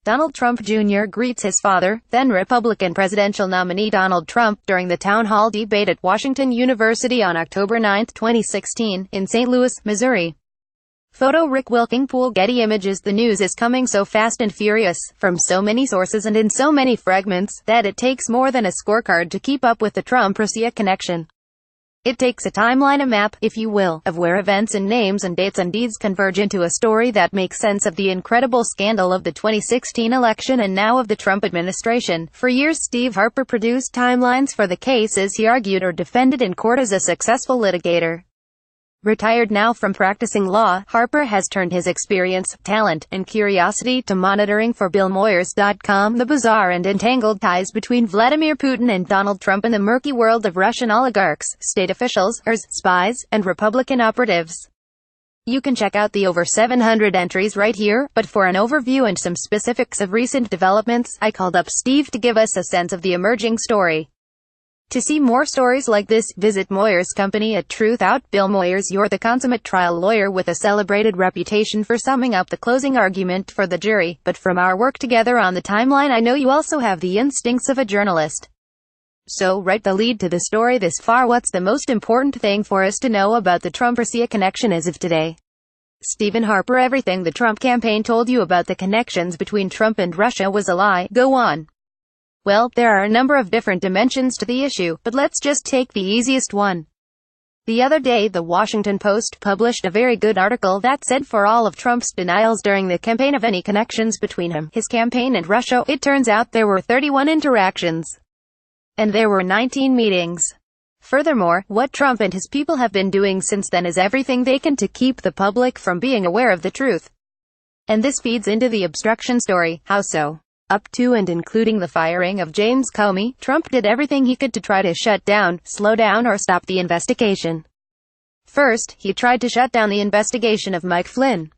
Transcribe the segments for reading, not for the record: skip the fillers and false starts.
Donald Trump Jr. greets his father, then-Republican presidential nominee Donald Trump, during the town hall debate at Washington University on October 9, 2016, in St. Louis, Missouri. Photo Rick WilkingPool Getty Images. The news is coming so fast and furious, from so many sources and in so many fragments, that it takes more than a scorecard to keep up with the TrumpRussia connection. It takes a timeline, a map, if you will, of where events and names and dates and deeds converge into a story that makes sense of the incredible scandal of the 2016 election and now of the Trump administration. For years Steve Harper produced timelines for the cases he argued or defended in court as a successful litigator. Retired now from practicing law, Harper has turned his experience, talent, and curiosity to monitoring for BillMoyers.com the bizarre and entangled ties between Vladimir Putin and Donald Trump in the murky world of Russian oligarchs, state officials, spies, and Republican operatives. You can check out the over 700 entries right here, but for an overview and some specifics of recent developments, I called up Steve to give us a sense of the emerging story. To see more stories like this, visit Moyers Company at Truth Out. Bill Moyers, you're the consummate trial lawyer with a celebrated reputation for summing up the closing argument for the jury, but from our work together on the timeline I know you also have the instincts of a journalist. So, write the lead to the story this far. What's the most important thing for us to know about the Trump-Russia connection as of today? Stephen Harper, everything the Trump campaign told you about the connections between Trump and Russia was a lie. Go on. Well, there are a number of different dimensions to the issue, but let's just take the easiest one. The other day, the Washington Post published a very good article that said for all of Trump's denials during the campaign of any connections between him, his campaign, and Russia, it turns out there were 31 interactions. And there were 19 meetings. Furthermore, what Trump and his people have been doing since then is everything they can to keep the public from being aware of the truth. And this feeds into the obstruction story. How so? Up to and including the firing of James Comey, Trump did everything he could to try to shut down, slow down, or stop the investigation. First, he tried to shut down the investigation of Mike Flynn.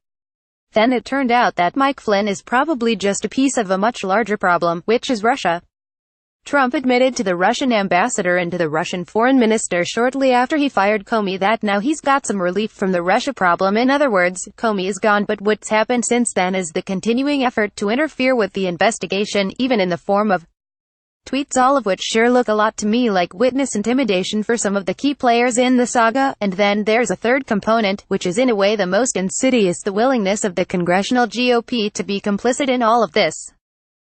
Then it turned out that Mike Flynn is probably just a piece of a much larger problem, which is Russia. Trump admitted to the Russian ambassador and to the Russian foreign minister shortly after he fired Comey that now he's got some relief from the Russia problem. In other words, Comey is gone, but what's happened since then is the continuing effort to interfere with the investigation, even in the form of tweets, all of which sure look a lot to me like witness intimidation for some of the key players in the saga. And then there's a third component, which is in a way the most insidious: the willingness of the congressional GOP to be complicit in all of this.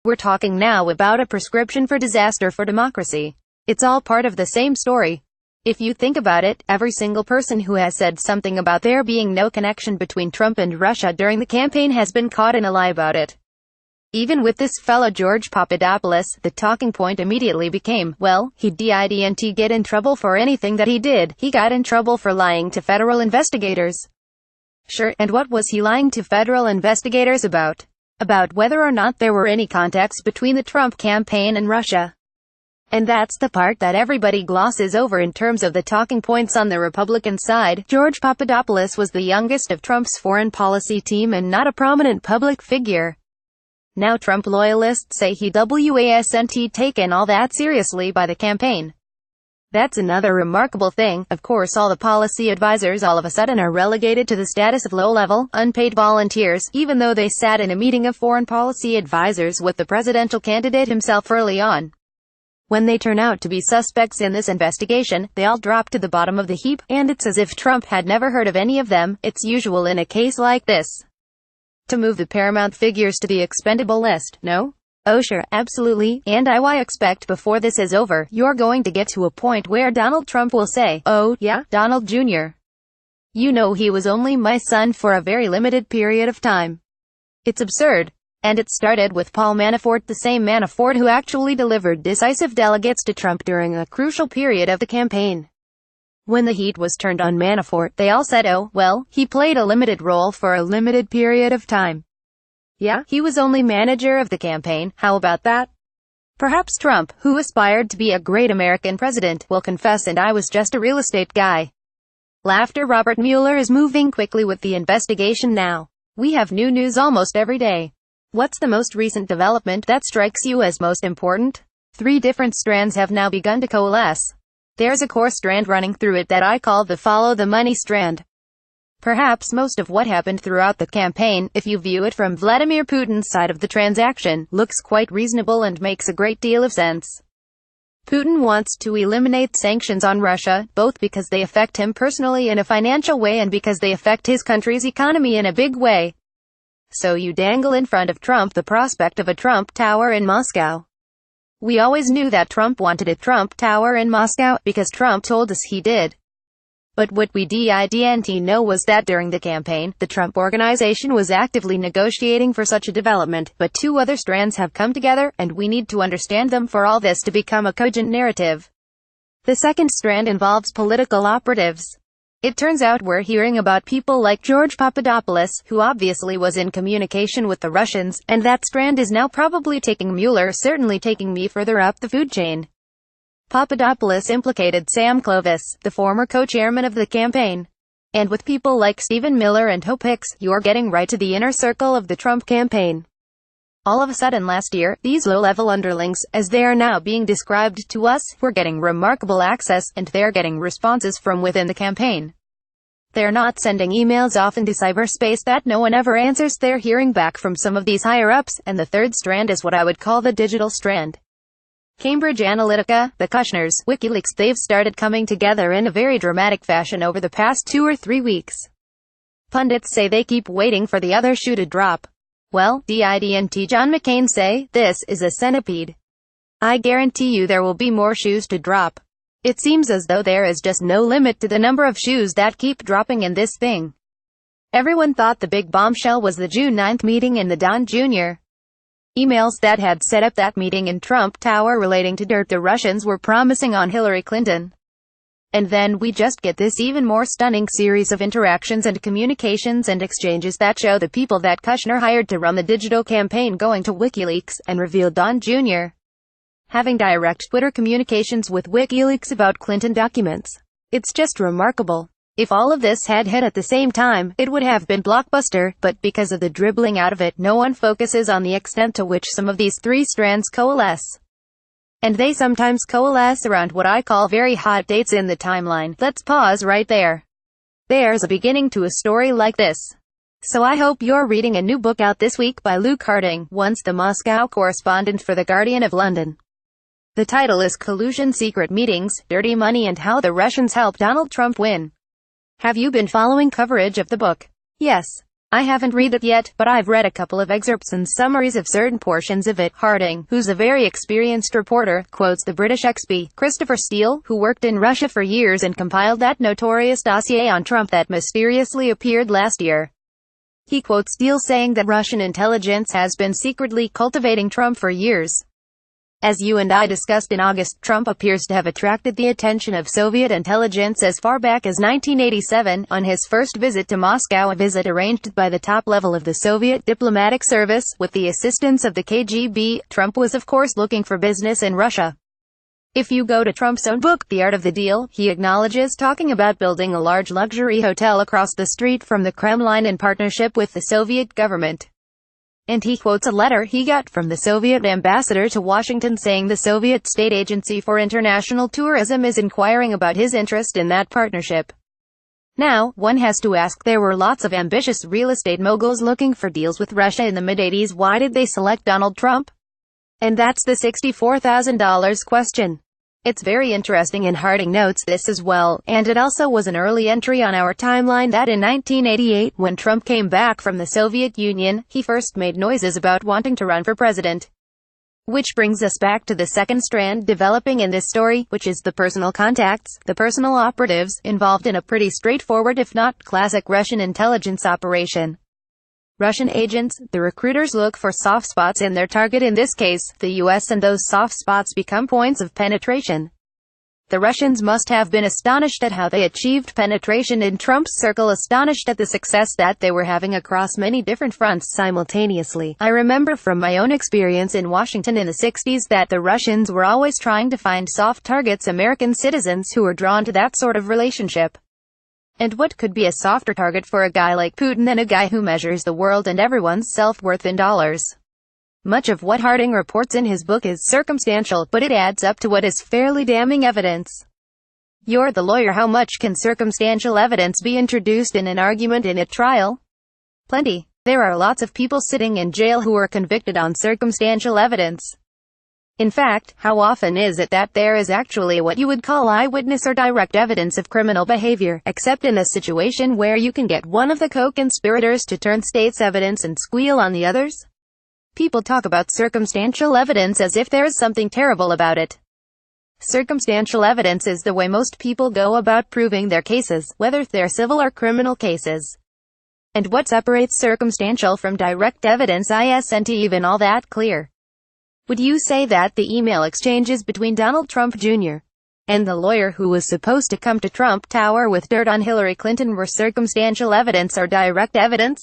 We're talking now about a prescription for disaster for democracy. It's all part of the same story. If you think about it, every single person who has said something about there being no connection between Trump and Russia during the campaign has been caught in a lie about it. Even with this fellow George Papadopoulos, the talking point immediately became, well, he didn't get in trouble for anything that he did, he got in trouble for lying to federal investigators. Sure, and what was he lying to federal investigators about? About whether or not there were any contacts between the Trump campaign and Russia. And that's the part that everybody glosses over in terms of the talking points on the Republican side. George Papadopoulos was the youngest of Trump's foreign policy team and not a prominent public figure. Now Trump loyalists say he wasn't taken all that seriously by the campaign. That's another remarkable thing. Of course, all the policy advisors all of a sudden are relegated to the status of low-level, unpaid volunteers, even though they sat in a meeting of foreign policy advisors with the presidential candidate himself early on. When they turn out to be suspects in this investigation, they all drop to the bottom of the heap, and it's as if Trump had never heard of any of them. It's usual in a case like this to move the paramount figures to the expendable list, no? Oh sure, absolutely, and I expect before this is over, you're going to get to a point where Donald Trump will say, oh, yeah, Donald Jr. You know he was only my son for a very limited period of time. It's absurd. And it started with Paul Manafort, the same Manafort who actually delivered decisive delegates to Trump during a crucial period of the campaign. When the heat was turned on Manafort, they all said, oh, well, he played a limited role for a limited period of time. Yeah, he was only manager of the campaign, how about that? Perhaps Trump, who aspired to be a great American president, will confess, and I was just a real estate guy. Laughter. Robert Mueller is moving quickly with the investigation now. We have new news almost every day. What's the most recent development that strikes you as most important? 3 different strands have now begun to coalesce. There's a core strand running through it that I call the follow the money strand. Perhaps most of what happened throughout the campaign, if you view it from Vladimir Putin's side of the transaction, looks quite reasonable and makes a great deal of sense. Putin wants to eliminate sanctions on Russia, both because they affect him personally in a financial way and because they affect his country's economy in a big way. So you dangle in front of Trump the prospect of a Trump Tower in Moscow. We always knew that Trump wanted a Trump Tower in Moscow, because Trump told us he did. But what we didn't know was that during the campaign, the Trump Organization was actively negotiating for such a development, but two other strands have come together, and we need to understand them for all this to become a cogent narrative. The second strand involves political operatives. It turns out we're hearing about people like George Papadopoulos, who obviously was in communication with the Russians, and that strand is now probably taking Mueller, certainly taking me further up the food chain. Papadopoulos implicated Sam Clovis, the former co-chairman of the campaign. And with people like Stephen Miller and Hope Hicks, you're getting right to the inner circle of the Trump campaign. All of a sudden last year, these low-level underlings, as they are now being described to us, were getting remarkable access, and they're getting responses from within the campaign. They're not sending emails off into cyberspace that no one ever answers, they're hearing back from some of these higher-ups, and the third strand is what I would call the digital strand. Cambridge Analytica, the Kushners, WikiLeaks, they've started coming together in a very dramatic fashion over the past 2 or 3 weeks. Pundits say they keep waiting for the other shoe to drop. Well, didn't John McCain say, this is a centipede? I guarantee you there will be more shoes to drop. It seems as though there is just no limit to the number of shoes that keep dropping in this thing. Everyone thought the big bombshell was the June 9th meeting in the Don Jr. emails that had set up that meeting in Trump Tower relating to dirt the Russians were promising on Hillary Clinton. And then we just get this even more stunning series of interactions and communications and exchanges that show the people that Kushner hired to run the digital campaign going to WikiLeaks, and revealed Don Jr. having direct Twitter communications with WikiLeaks about Clinton documents. It's just remarkable. If all of this had hit at the same time, it would have been blockbuster, but because of the dribbling out of it, no one focuses on the extent to which some of these three strands coalesce. And they sometimes coalesce around what I call very hot dates in the timeline. Let's pause right there. There's a beginning to a story like this. So I hope you're reading a new book out this week by Luke Harding, once the Moscow correspondent for The Guardian of London. The title is Collusion, Secret Meetings, Dirty Money and How the Russians Helped Donald Trump Win. Have you been following coverage of the book? Yes. I haven't read it yet, but I've read a couple of excerpts and summaries of certain portions of it. Harding, who's a very experienced reporter, quotes the British XP, Christopher Steele, who worked in Russia for years and compiled that notorious dossier on Trump that mysteriously appeared last year. He quotes Steele saying that Russian intelligence has been secretly cultivating Trump for years. As you and I discussed in August, Trump appears to have attracted the attention of Soviet intelligence as far back as 1987, on his first visit to Moscow, a visit arranged by the top level of the Soviet diplomatic service, with the assistance of the KGB. Trump was of course looking for business in Russia. If you go to Trump's own book, The Art of the Deal, he acknowledges talking about building a large luxury hotel across the street from the Kremlin in partnership with the Soviet government. And he quotes a letter he got from the Soviet ambassador to Washington saying the Soviet State Agency for International Tourism is inquiring about his interest in that partnership. Now, one has to ask, there were lots of ambitious real estate moguls looking for deals with Russia in the mid-80s. Why did they select Donald Trump? And that's the $64,000 question. It's very interesting, and Harding notes this as well, and it also was an early entry on our timeline that in 1988, when Trump came back from the Soviet Union, he first made noises about wanting to run for president. Which brings us back to the second strand developing in this story, which is the personal contacts, the personal operatives, involved in a pretty straightforward if not classic Russian intelligence operation. Russian agents, the recruiters, look for soft spots in their target, in this case, the US, and those soft spots become points of penetration. The Russians must have been astonished at how they achieved penetration in Trump's circle, astonished at the success that they were having across many different fronts simultaneously. I remember from my own experience in Washington in the 60s that the Russians were always trying to find soft targets, American citizens who were drawn to that sort of relationship. And what could be a softer target for a guy like Putin than a guy who measures the world and everyone's self-worth in dollars? Much of what Harding reports in his book is circumstantial, but it adds up to what is fairly damning evidence. You're the lawyer. How much can circumstantial evidence be introduced in an argument in a trial? Plenty. There are lots of people sitting in jail who are convicted on circumstantial evidence. In fact, how often is it that there is actually what you would call eyewitness or direct evidence of criminal behavior, except in a situation where you can get one of the co-conspirators to turn state's evidence and squeal on the others? People talk about circumstantial evidence as if there is something terrible about it. Circumstantial evidence is the way most people go about proving their cases, whether they're civil or criminal cases. And what separates circumstantial from direct evidence isn't even all that clear. Would you say that the email exchanges between Donald Trump Jr. and the lawyer who was supposed to come to Trump Tower with dirt on Hillary Clinton were circumstantial evidence or direct evidence?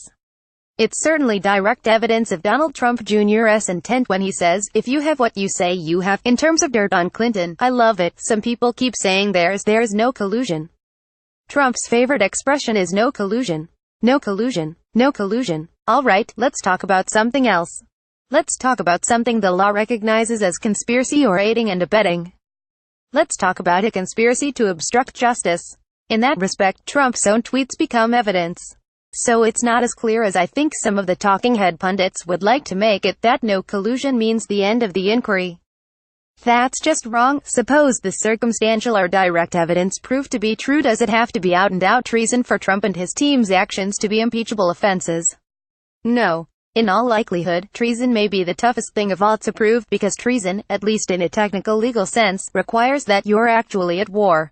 It's certainly direct evidence of Donald Trump Jr.'s intent when he says, if you have what you say you have, in terms of dirt on Clinton. I love it. Some people keep saying there's no collusion. Trump's favorite expression is no collusion. No collusion. No collusion. Alright, let's talk about something else. Let's talk about something the law recognizes as conspiracy or aiding and abetting. Let's talk about a conspiracy to obstruct justice. In that respect, Trump's own tweets become evidence. So it's not as clear as I think some of the talking head pundits would like to make it that no collusion means the end of the inquiry. That's just wrong. Suppose the circumstantial or direct evidence proved to be true. Does it have to be out-and-out treason for Trump and his team's actions to be impeachable offenses? No. In all likelihood, treason may be the toughest thing of all to prove, because treason, at least in a technical legal sense, requires that you're actually at war.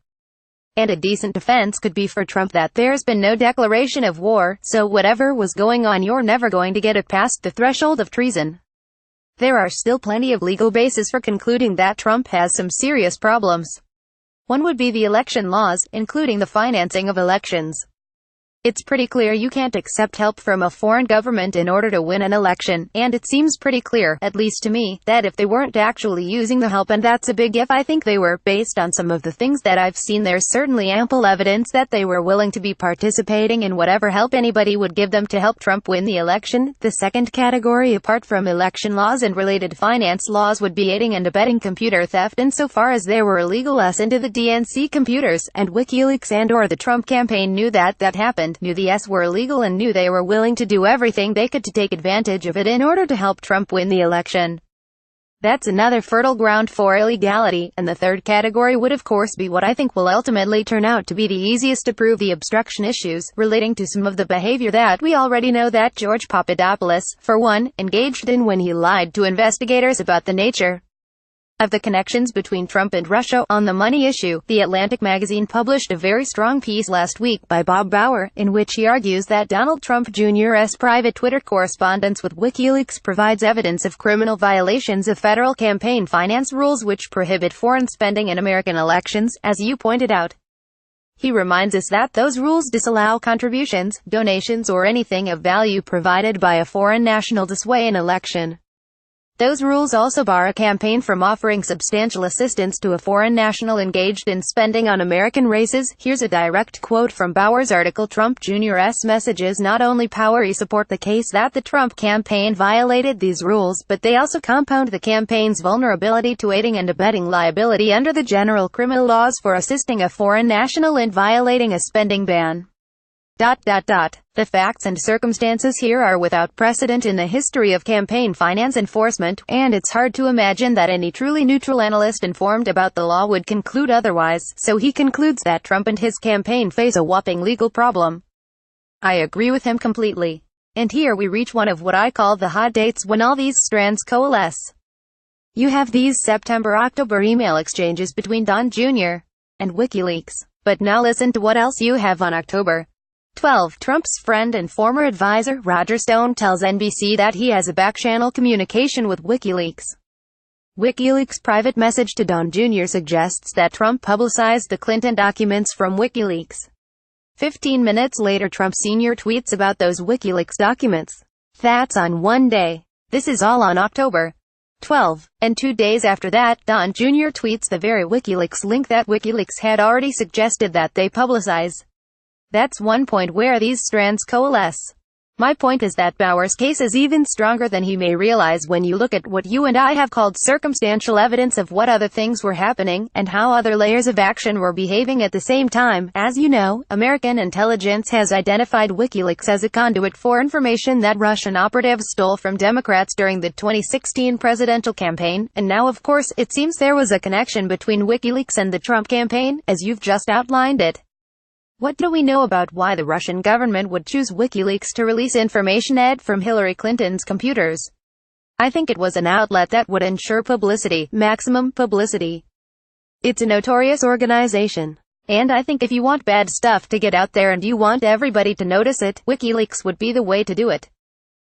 And a decent defense could be for Trump that there's been no declaration of war, so whatever was going on you're never going to get it past the threshold of treason. There are still plenty of legal bases for concluding that Trump has some serious problems. One would be the election laws, including the financing of elections. It's pretty clear you can't accept help from a foreign government in order to win an election, and it seems pretty clear, at least to me, that if they weren't actually using the help, and that's a big if, I think they were, based on some of the things that I've seen, there's certainly ample evidence that they were willing to be participating in whatever help anybody would give them to help Trump win the election. The second category, apart from election laws and related finance laws, would be aiding and abetting computer theft, insofar as there were illegal into the DNC computers, and WikiLeaks and/or the Trump campaign knew that happened, knew the were illegal, and knew they were willing to do everything they could to take advantage of it in order to help Trump win the election. That's another fertile ground for illegality. And the third category would of course be what I think will ultimately turn out to be the easiest to prove, the obstruction issues, relating to some of the behavior that we already know that George Papadopoulos, for one, engaged in when he lied to investigators about the nature of the connections between Trump and Russia. On the money issue, The Atlantic magazine published a very strong piece last week by Bob Bauer, in which he argues that Donald Trump Jr.'s private Twitter correspondence with WikiLeaks provides evidence of criminal violations of federal campaign finance rules which prohibit foreign spending in American elections, as you pointed out. He reminds us that those rules disallow contributions, donations, or anything of value provided by a foreign national to sway an election. Those rules also bar a campaign from offering substantial assistance to a foreign national engaged in spending on American races. Here's a direct quote from Bauer's article. Trump Jr.'s messages not only support the case that the Trump campaign violated these rules, but they also compound the campaign's vulnerability to aiding and abetting liability under the general criminal laws for assisting a foreign national in violating a spending ban. The facts and circumstances here are without precedent in the history of campaign finance enforcement, and it's hard to imagine that any truly neutral analyst informed about the law would conclude otherwise. So he concludes that Trump and his campaign face a whopping legal problem. I agree with him completely. And here we reach one of what I call the hot dates when all these strands coalesce. You have these September-October email exchanges between Don Jr. and WikiLeaks. But now listen to what else you have on October 12. Trump's friend and former advisor, Roger Stone, tells NBC that he has a back-channel communication with WikiLeaks. WikiLeaks' private message to Don Jr. suggests that Trump publicized the Clinton documents from WikiLeaks. 15 minutes later, Trump Sr. tweets about those WikiLeaks documents. That's on one day. This is all on October 12. And 2 days after that, Don Jr. tweets the very WikiLeaks link that WikiLeaks had already suggested that they publicize. That's one point where these strands coalesce. My point is that Bauer's case is even stronger than he may realize when you look at what you and I have called circumstantial evidence of what other things were happening, and how other layers of action were behaving at the same time. As you know, American intelligence has identified WikiLeaks as a conduit for information that Russian operatives stole from Democrats during the 2016 presidential campaign, and now of course, it seems there was a connection between WikiLeaks and the Trump campaign, as you've just outlined it. What do we know about why the Russian government would choose WikiLeaks to release information from Hillary Clinton's computers? I think it was an outlet that would ensure publicity, maximum publicity. It's a notorious organization. And I think if you want bad stuff to get out there and you want everybody to notice it, WikiLeaks would be the way to do it.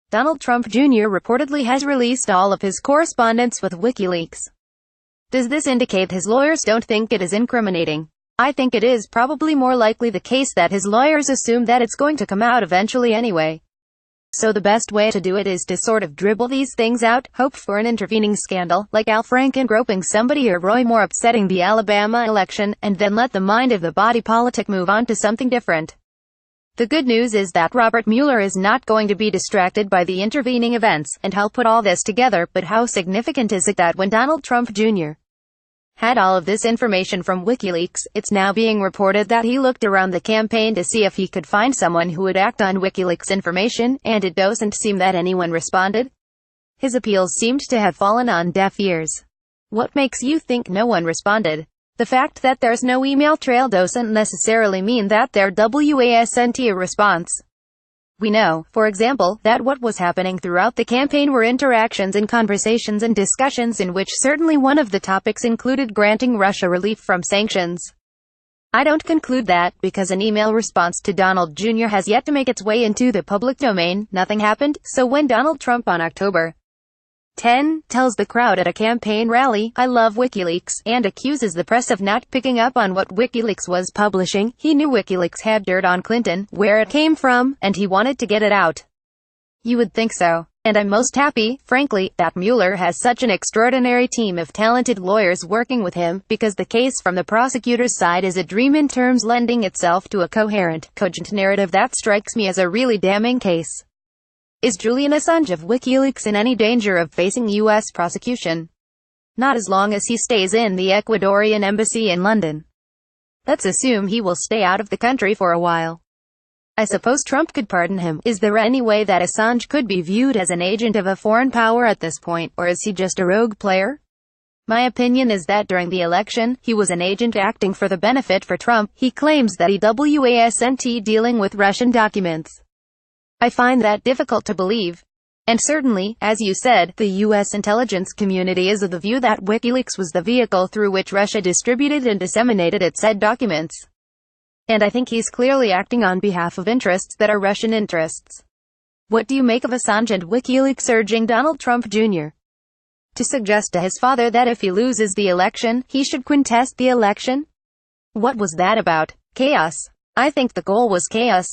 Donald Trump Jr. reportedly has released all of his correspondence with WikiLeaks. Does this indicate his lawyers don't think it is incriminating? I think it is probably more likely the case that his lawyers assume that it's going to come out eventually anyway. So the best way to do it is to sort of dribble these things out, hope for an intervening scandal, like Al Franken groping somebody or Roy Moore upsetting the Alabama election, and then let the mind of the body politic move on to something different. The good news is that Robert Mueller is not going to be distracted by the intervening events, and help put all this together, but how significant is it that when Donald Trump Jr. had all of this information from WikiLeaks, it's now being reported that he looked around the campaign to see if he could find someone who would act on WikiLeaks information, and it doesn't seem that anyone responded. His appeals seemed to have fallen on deaf ears. What makes you think no one responded? The fact that there's no email trail doesn't necessarily mean that there wasn't a response. We know, for example, that what was happening throughout the campaign were interactions and conversations and discussions in which certainly one of the topics included granting Russia relief from sanctions. I don't conclude that, because an email response to Donald Jr. has yet to make its way into the public domain, nothing happened. So when Donald Trump on October 10 tells the crowd at a campaign rally, "I love WikiLeaks," and accuses the press of not picking up on what WikiLeaks was publishing, he knew WikiLeaks had dirt on Clinton, where it came from, and he wanted to get it out. You would think so. And I'm most happy, frankly, that Mueller has such an extraordinary team of talented lawyers working with him, because the case from the prosecutor's side is a dream in terms lending itself to a coherent, cogent narrative that strikes me as a really damning case. Is Julian Assange of WikiLeaks in any danger of facing U.S. prosecution? Not as long as he stays in the Ecuadorian embassy in London. Let's assume he will stay out of the country for a while. I suppose Trump could pardon him. Is there any way that Assange could be viewed as an agent of a foreign power at this point, or is he just a rogue player? My opinion is that during the election, he was an agent acting for the benefit for Trump. He claims that he wasn't dealing with Russian documents. I find that difficult to believe. And certainly, as you said, the U.S. intelligence community is of the view that WikiLeaks was the vehicle through which Russia distributed and disseminated its said documents. And I think he's clearly acting on behalf of interests that are Russian interests. What do you make of Assange and WikiLeaks urging Donald Trump Jr. to suggest to his father that if he loses the election, he should contest the election? What was that about? Chaos. I think the goal was chaos.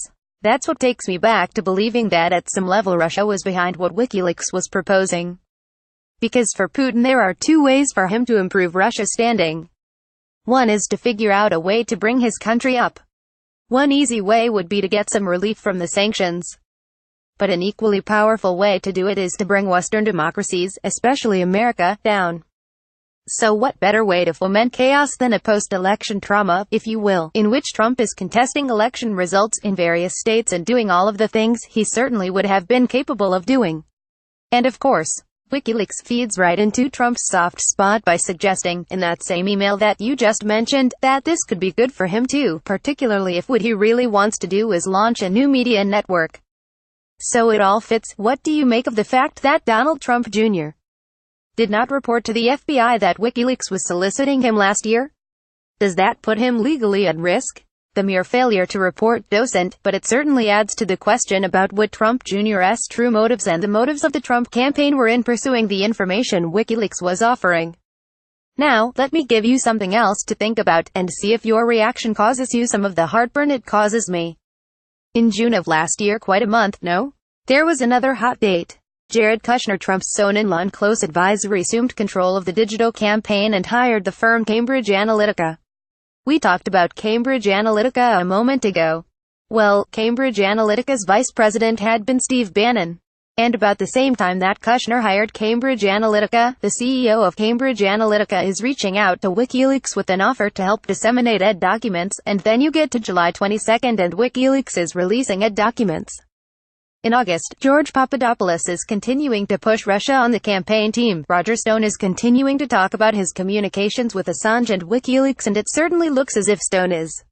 That's what takes me back to believing that at some level Russia was behind what WikiLeaks was proposing. Because for Putin there are two ways for him to improve Russia's standing. One is to figure out a way to bring his country up. One easy way would be to get some relief from the sanctions. But an equally powerful way to do it is to bring Western democracies, especially America, down. So what better way to foment chaos than a post-election trauma, if you will, in which Trump is contesting election results in various states and doing all of the things he certainly would have been capable of doing. And of course, WikiLeaks feeds right into Trump's soft spot by suggesting, in that same email that you just mentioned, that this could be good for him too, particularly if what he really wants to do is launch a new media network. So it all fits. What do you make of the fact that Donald Trump Jr. did not report to the FBI that WikiLeaks was soliciting him last year? Does that put him legally at risk? The mere failure to report doesn't, but it certainly adds to the question about what Trump Jr.'s true motives and the motives of the Trump campaign were in pursuing the information WikiLeaks was offering. Now, let me give you something else to think about, and see if your reaction causes you some of the heartburn it causes me. In June of last year, quite a month, no? There was another hot date. Jared Kushner, Trump's son-in-law and close advisor, assumed control of the digital campaign and hired the firm Cambridge Analytica. We talked about Cambridge Analytica a moment ago. Well, Cambridge Analytica's vice president had been Steve Bannon. And about the same time that Kushner hired Cambridge Analytica, the CEO of Cambridge Analytica is reaching out to WikiLeaks with an offer to help disseminate ED documents, and then you get to July 22nd and WikiLeaks is releasing ED documents. In August, George Papadopoulos is continuing to push Russia on the campaign team. Roger Stone is continuing to talk about his communications with Assange and WikiLeaks, and it certainly looks as if Stone is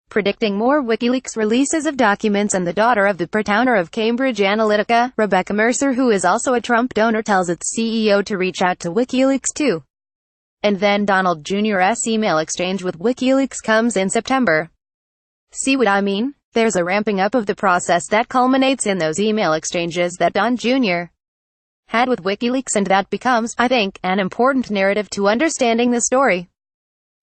predicting more WikiLeaks releases of documents, and the daughter of the part-owner of Cambridge Analytica, Rebecca Mercer, who is also a Trump donor, tells its CEO to reach out to WikiLeaks too. And then Donald Jr.'s email exchange with WikiLeaks comes in September. See what I mean? There's a ramping up of the process that culminates in those email exchanges that Don Jr. had with WikiLeaks, and that becomes, I think, an important narrative to understanding the story.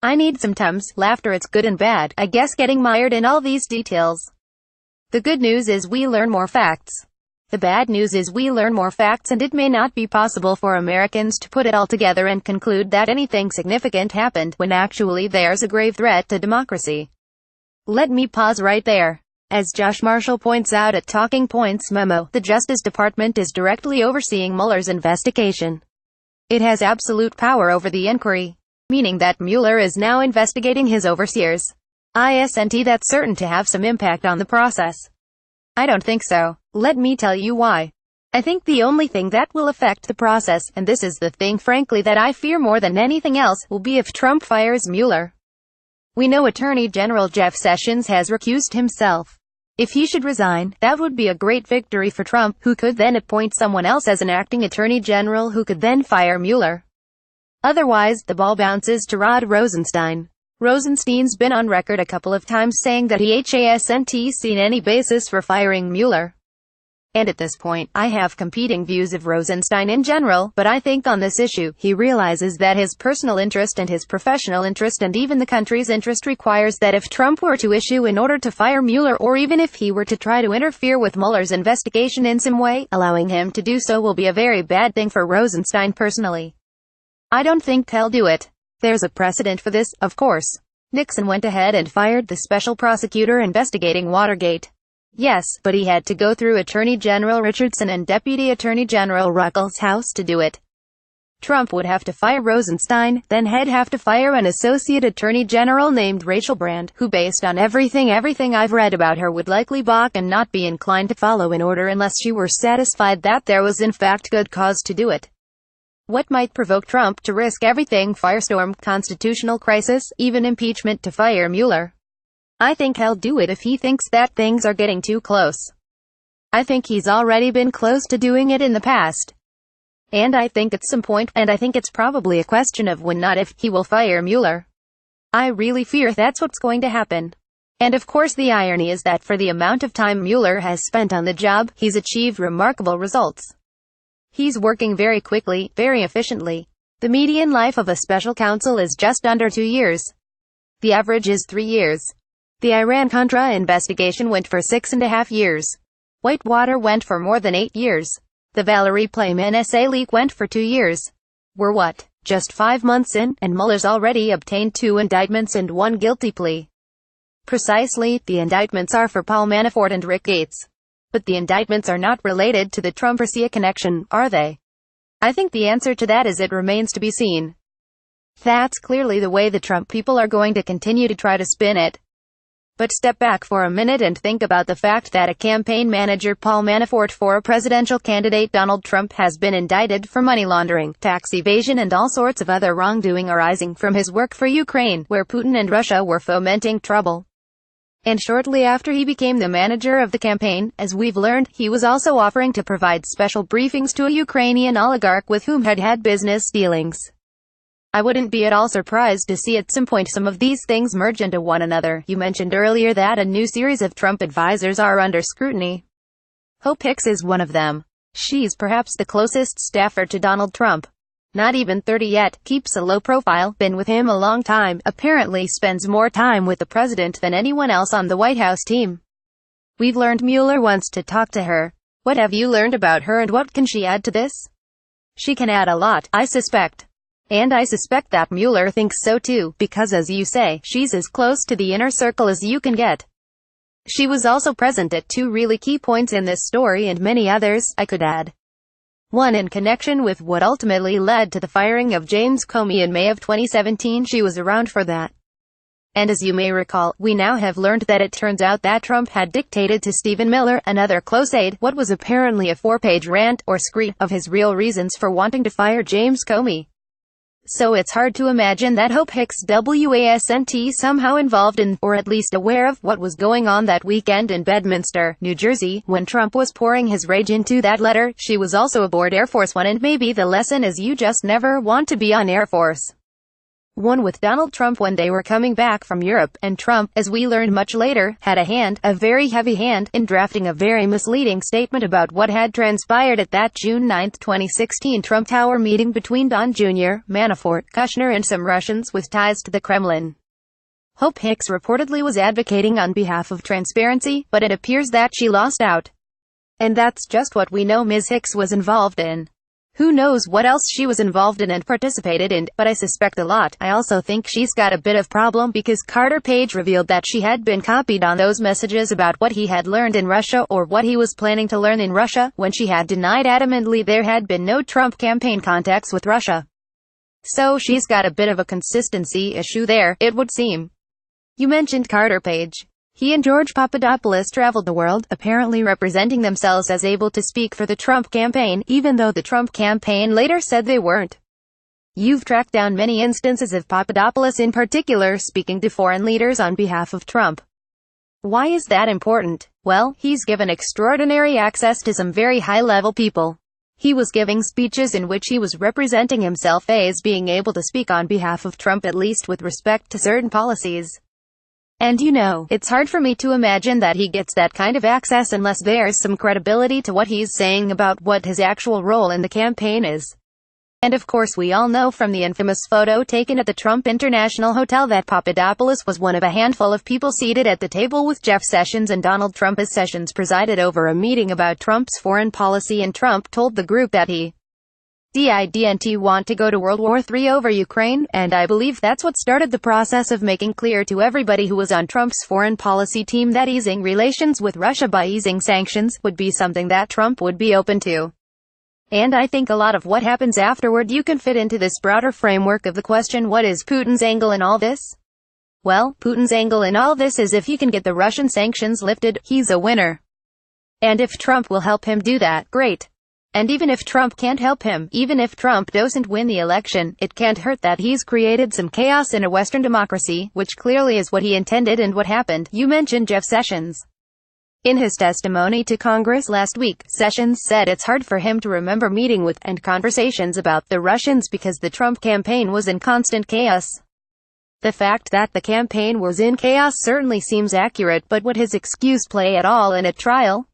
I need sometimes laughter. It's good and bad, I guess, getting mired in all these details. The good news is we learn more facts. The bad news is we learn more facts, and it may not be possible for Americans to put it all together and conclude that anything significant happened, when actually there's a grave threat to democracy. Let me pause right there. As Josh Marshall points out at Talking Points Memo, the Justice Department is directly overseeing Mueller's investigation. It has absolute power over the inquiry, meaning that Mueller is now investigating his overseers. Isn't that certain to have some impact on the process? I don't think so. Let me tell you why. I think the only thing that will affect the process, and this is the thing frankly that I fear more than anything else, will be if Trump fires Mueller. We know Attorney General Jeff Sessions has recused himself. If he should resign, that would be a great victory for Trump, who could then appoint someone else as an acting Attorney General who could then fire Mueller. Otherwise, the ball bounces to Rod Rosenstein. Rosenstein's been on record a couple of times saying that he hasn't seen any basis for firing Mueller. And at this point, I have competing views of Rosenstein in general, but I think on this issue, he realizes that his personal interest and his professional interest and even the country's interest requires that if Trump were to issue an order to fire Mueller, or even if he were to try to interfere with Mueller's investigation in some way, allowing him to do so will be a very bad thing for Rosenstein personally. I don't think he'll do it. There's a precedent for this, of course. Nixon went ahead and fired the special prosecutor investigating Watergate. Yes, but he had to go through Attorney General Richardson and Deputy Attorney General Ruckelshaus to do it. Trump would have to fire Rosenstein, then he'd have to fire an associate attorney general named Rachel Brand, who based on everything I've read about her would likely balk and not be inclined to follow an order unless she were satisfied that there was in fact good cause to do it. What might provoke Trump to risk everything? Firestorm, constitutional crisis, even impeachment to fire Mueller? I think he'll do it if he thinks that things are getting too close. I think he's already been close to doing it in the past. And I think at some point, and I think it's probably a question of when not if, he will fire Mueller. I really fear that's what's going to happen. And of course the irony is that for the amount of time Mueller has spent on the job, he's achieved remarkable results. He's working very quickly, very efficiently. The median life of a special counsel is just under 2 years. The average is 3 years. The Iran-Contra investigation went for 6.5 years. Whitewater went for more than 8 years. The Valerie Plame NSA leak went for 2 years. We're what, just 5 months in, and Mueller's already obtained 2 indictments and 1 guilty plea. Precisely, the indictments are for Paul Manafort and Rick Gates. But the indictments are not related to the TrumpRussia connection, are they? I think the answer to that is it remains to be seen. That's clearly the way the Trump people are going to continue to try to spin it. But step back for a minute and think about the fact that a campaign manager, Paul Manafort, for a presidential candidate Donald Trump, has been indicted for money laundering, tax evasion and all sorts of other wrongdoing arising from his work for Ukraine, where Putin and Russia were fomenting trouble. And shortly after he became the manager of the campaign, as we've learned, he was also offering to provide special briefings to a Ukrainian oligarch with whom had business dealings. I wouldn't be at all surprised to see at some point some of these things merge into one another. You mentioned earlier that a new series of Trump advisors are under scrutiny. Hope Hicks is one of them. She's perhaps the closest staffer to Donald Trump. Not even 30 yet, keeps a low profile, been with him a long time, apparently spends more time with the president than anyone else on the White House team. We've learned Mueller wants to talk to her. What have you learned about her and what can she add to this? She can add a lot, I suspect. And I suspect that Mueller thinks so too, because as you say, she's as close to the inner circle as you can get. She was also present at two really key points in this story and many others, I could add. One in connection with what ultimately led to the firing of James Comey in May of 2017. She was around for that. And as you may recall, we now have learned that it turns out that Trump had dictated to Stephen Miller, another close aide, what was apparently a 4-page rant, or screed, of his real reasons for wanting to fire James Comey. So it's hard to imagine that Hope Hicks wasn't somehow involved in, or at least aware of, what was going on that weekend in Bedminster, New Jersey, when Trump was pouring his rage into that letter. She was also aboard Air Force One, and maybe the lesson is you just never want to be on Air Force One with Donald Trump when they were coming back from Europe, and Trump, as we learned much later, had a very heavy hand, in drafting a very misleading statement about what had transpired at that June 9, 2016 Trump Tower meeting between Don Jr., Manafort, Kushner and some Russians with ties to the Kremlin. Hope Hicks reportedly was advocating on behalf of transparency, but it appears that she lost out. And that's just what we know Ms. Hicks was involved in. Who knows what else she was involved in and participated in, but I suspect a lot. I also think she's got a bit of problem because Carter Page revealed that she had been copied on those messages about what he had learned in Russia, or what he was planning to learn in Russia, when she had denied adamantly there had been no Trump campaign contacts with Russia. So she's got a bit of a consistency issue there, it would seem. You mentioned Carter Page. He and George Papadopoulos traveled the world, apparently representing themselves as able to speak for the Trump campaign, even though the Trump campaign later said they weren't. You've tracked down many instances of Papadopoulos in particular speaking to foreign leaders on behalf of Trump. Why is that important? Well, he's given extraordinary access to some very high-level people. He was giving speeches in which he was representing himself as being able to speak on behalf of Trump, at least with respect to certain policies. And you know, it's hard for me to imagine that he gets that kind of access unless there's some credibility to what he's saying about what his actual role in the campaign is. And of course we all know from the infamous photo taken at the Trump International Hotel that Papadopoulos was one of a handful of people seated at the table with Jeff Sessions and Donald Trump, as Sessions presided over a meeting about Trump's foreign policy, and Trump told the group that he didn't want to go to World War III over Ukraine, and I believe that's what started the process of making clear to everybody who was on Trump's foreign policy team that easing relations with Russia by easing sanctions would be something that Trump would be open to. And I think a lot of what happens afterward you can fit into this broader framework of the question, what is Putin's angle in all this? Well, Putin's angle in all this is if he can get the Russian sanctions lifted, he's a winner. And if Trump will help him do that, great. And even if Trump can't help him, even if Trump doesn't win the election, it can't hurt that he's created some chaos in a Western democracy, which clearly is what he intended and what happened. You mentioned Jeff Sessions. In his testimony to Congress last week, Sessions said it's hard for him to remember meeting with and conversations about the Russians because the Trump campaign was in constant chaos. The fact that the campaign was in chaos certainly seems accurate, but would his excuse play at all in a trial?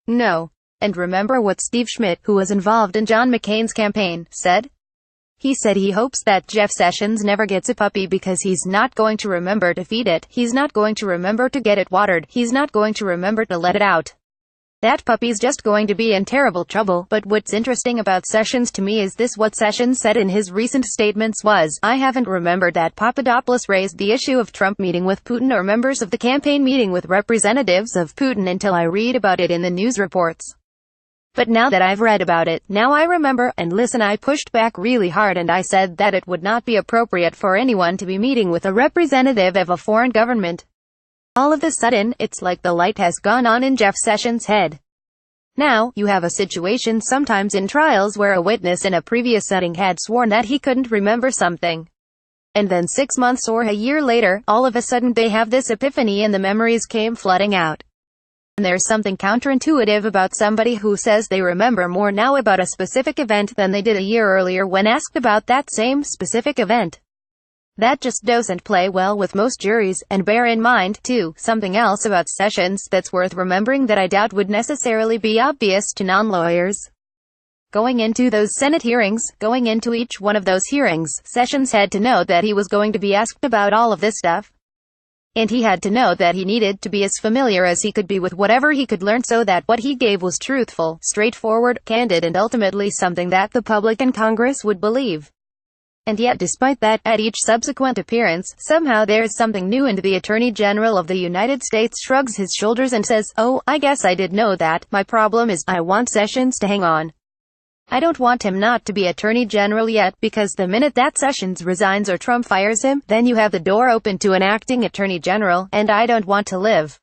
No. And remember what Steve Schmidt, who was involved in John McCain's campaign, said? He said he hopes that Jeff Sessions never gets a puppy because he's not going to remember to feed it, he's not going to remember to get it watered, he's not going to remember to let it out. That puppy's just going to be in terrible trouble. But what's interesting about Sessions to me is this: what Sessions said in his recent statements was, I haven't remembered that Papadopoulos raised the issue of Trump meeting with Putin or members of the campaign meeting with representatives of Putin until I read about it in the news reports. But now that I've read about it, now I remember, and listen, I pushed back really hard and I said that it would not be appropriate for anyone to be meeting with a representative of a foreign government. All of a sudden, it's like the light has gone on in Jeff Sessions' head. Now, you have a situation sometimes in trials where a witness in a previous setting had sworn that he couldn't remember something. And then 6 months or a year later, all of a sudden they have this epiphany and the memories came flooding out. And there's something counterintuitive about somebody who says they remember more now about a specific event than they did a year earlier when asked about that same specific event. That just doesn't play well with most juries. And bear in mind, too, something else about Sessions that's worth remembering that I doubt would necessarily be obvious to non-lawyers. Going into those Senate hearings, going into each one of those hearings, Sessions had to know that he was going to be asked about all of this stuff. And he had to know that he needed to be as familiar as he could be with whatever he could learn so that what he gave was truthful, straightforward, candid, and ultimately something that the public and Congress would believe. And yet despite that, at each subsequent appearance, somehow there's something new and the Attorney General of the United States shrugs his shoulders and says, "Oh, I guess I did know that. My problem is, I want Sessions to hang on. I don't want him not to be Attorney General yet, because the minute that Sessions resigns or Trump fires him, then you have the door open to an acting Attorney General, and I don't want to live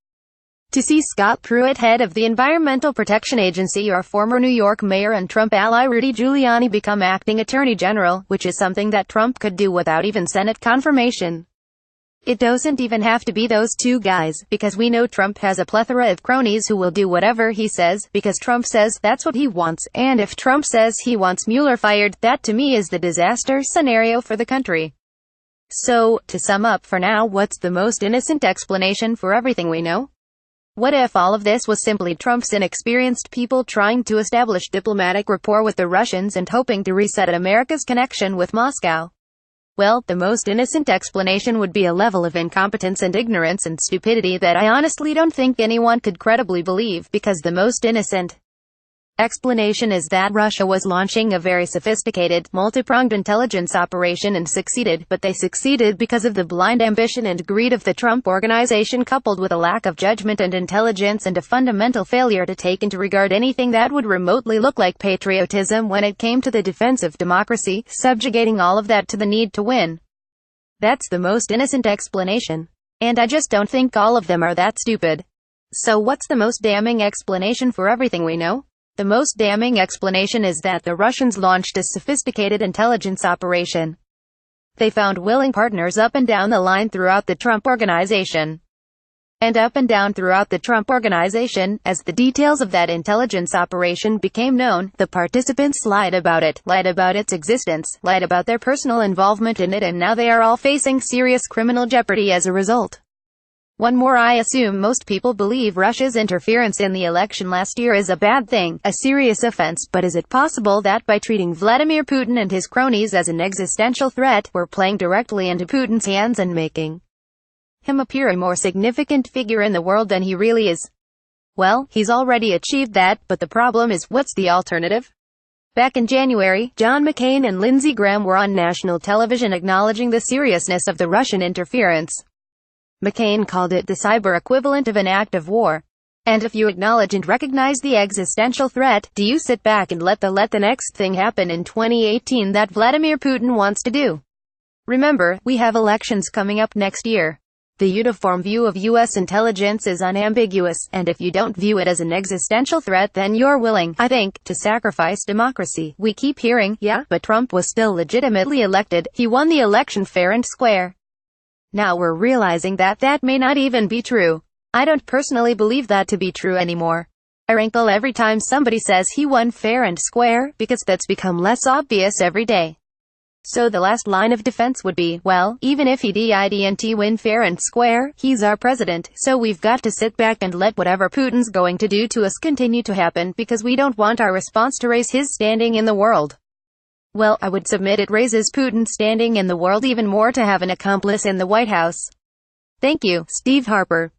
to see Scott Pruitt, head of the Environmental Protection Agency, or former New York Mayor and Trump ally Rudy Giuliani become acting Attorney General, which is something that Trump could do without even Senate confirmation. It doesn't even have to be those two guys, because we know Trump has a plethora of cronies who will do whatever he says, because Trump says that's what he wants, and if Trump says he wants Mueller fired, that to me is the disaster scenario for the country." So, to sum up for now, what's the most innocent explanation for everything we know? What if all of this was simply Trump's inexperienced people trying to establish diplomatic rapport with the Russians and hoping to reset America's connection with Moscow? Well, the most innocent explanation would be a level of incompetence and ignorance and stupidity that I honestly don't think anyone could credibly believe, because the most innocent explanation is that Russia was launching a very sophisticated, multi-pronged intelligence operation and succeeded, but they succeeded because of the blind ambition and greed of the Trump organization, coupled with a lack of judgment and intelligence and a fundamental failure to take into regard anything that would remotely look like patriotism when it came to the defense of democracy, subjugating all of that to the need to win. That's the most innocent explanation. And I just don't think all of them are that stupid. So what's the most damning explanation for everything we know? The most damning explanation is that the Russians launched a sophisticated intelligence operation. They found willing partners up and down the line throughout the Trump organization. And up and down throughout the Trump organization, as the details of that intelligence operation became known, the participants lied about it, lied about its existence, lied about their personal involvement in it, and now they are all facing serious criminal jeopardy as a result. One more, I assume most people believe Russia's interference in the election last year is a bad thing, a serious offense, but is it possible that by treating Vladimir Putin and his cronies as an existential threat, we're playing directly into Putin's hands and making him appear a more significant figure in the world than he really is? Well, he's already achieved that, but the problem is, what's the alternative? Back in January, John McCain and Lindsey Graham were on national television acknowledging the seriousness of the Russian interference. McCain called it the cyber equivalent of an act of war. And if you acknowledge and recognize the existential threat, do you sit back and let the next thing happen in 2018 that Vladimir Putin wants to do? Remember, we have elections coming up next year. The uniform view of U.S. intelligence is unambiguous, and if you don't view it as an existential threat, then you're willing, I think, to sacrifice democracy. We keep hearing, yeah, but Trump was still legitimately elected, he won the election fair and square. Now we're realizing that that may not even be true. I don't personally believe that to be true anymore. I wrinkle every time somebody says he won fair and square, because that's become less obvious every day. So the last line of defense would be, well, even if he didn't win fair and square, he's our president, so we've got to sit back and let whatever Putin's going to do to us continue to happen, because we don't want our response to raise his standing in the world. Well, I would submit it raises Putin's standing in the world even more to have an accomplice in the White House. Thank you, Steve Harper.